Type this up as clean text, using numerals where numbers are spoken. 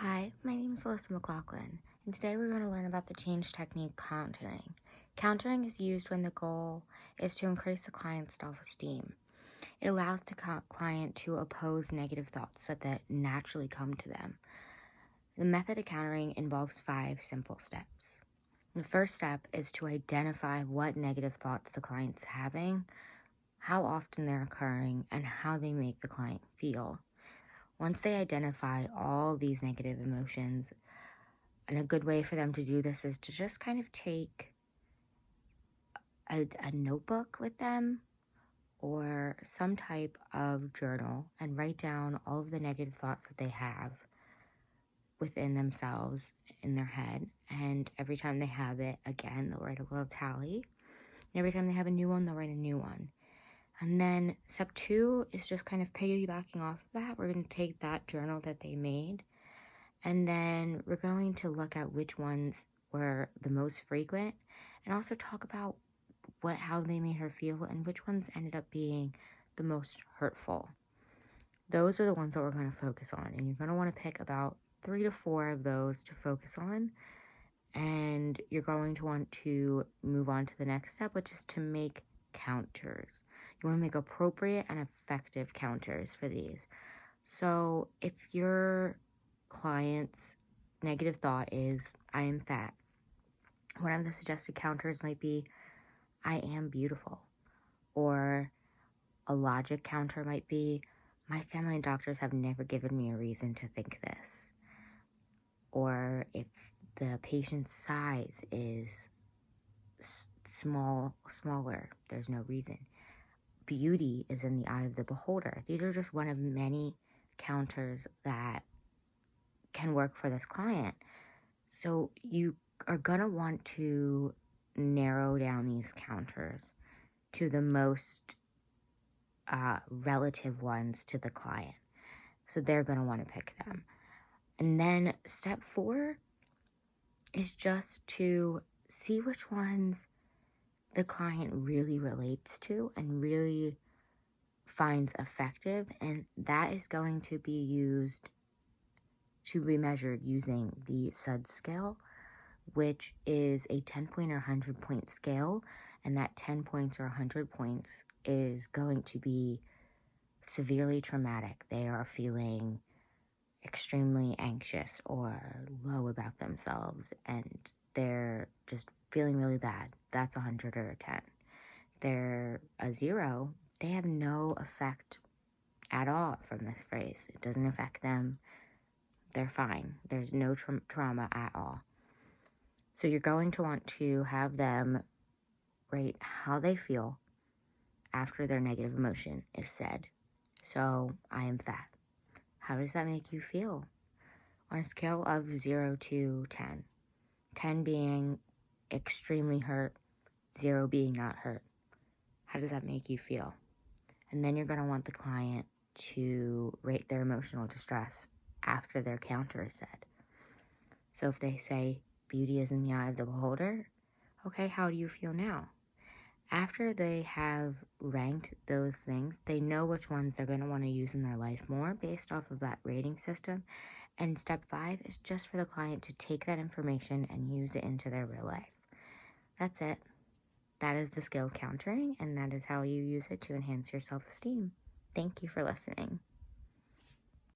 Hi, my name is Alyssa McLaughlin, and today we're going to learn about the change technique countering. Countering is used when the goal is to increase the client's self-esteem. It allows the client to oppose negative thoughts that naturally come to them. The method of countering involves 5 simple steps. The first step is to identify what negative thoughts the client's having, how often they're occurring, and how they make the client feel. Once they identify all these negative emotions, and a good way for them to do this is to just kind of take a notebook with them or some type of journal and write down all of the negative thoughts that they have within themselves in their head. And every time they have it, again, they'll write a little tally. And every time they have a new one, they'll write a new one. And then step 2 is just kind of piggybacking off of that. We're going to take that journal that they made, and then we're going to look at which ones were the most frequent and also talk about how they made her feel and which ones ended up being the most hurtful. Those are the ones that we're going to focus on, and you're going to want to pick about 3 to 4 of those to focus on, and you're going to want to move on to the next step, which is to make counters. You want to make appropriate and effective counters for these. So if your client's negative thought is, I am fat, one of the suggested counters might be, I am beautiful. Or a logic counter might be, my family and doctors have never given me a reason to think this. Or if the patient's size is smaller, there's no reason. Beauty is in the eye of the beholder. These are just one of many counters that can work for this client. So you are going to want to narrow down these counters to the most relative ones to the client. So they're going to want to pick them. And then step 4 is just to see which ones the client really relates to and really finds effective, and that is going to be measured using the SUD scale, which is a 10-point or 100-point scale, and that 10 points or 100 points is going to be severely traumatic. They are feeling extremely anxious or low about themselves, and they're just feeling really bad. That's 100 or a 10. They're a 0. They have no effect at all from this phrase. It doesn't affect them. They're fine. There's no trauma at all. So you're going to want to have them rate how they feel after their negative emotion is said. So, I am fat. How does that make you feel? On a scale of 0 to 10. 10 being extremely hurt, 0 being not hurt. How does that make you feel? And then you're going to want the client to rate their emotional distress after their counter is said. So if they say, beauty is in the eye of the beholder, okay, how do you feel now? After they have ranked those things, they know which ones they're going to want to use in their life more based off of that rating system. And step 5 is just for the client to take that information and use it into their real life. That's it. That is the skill countering, and that is how you use it to enhance your self-esteem. Thank you for listening.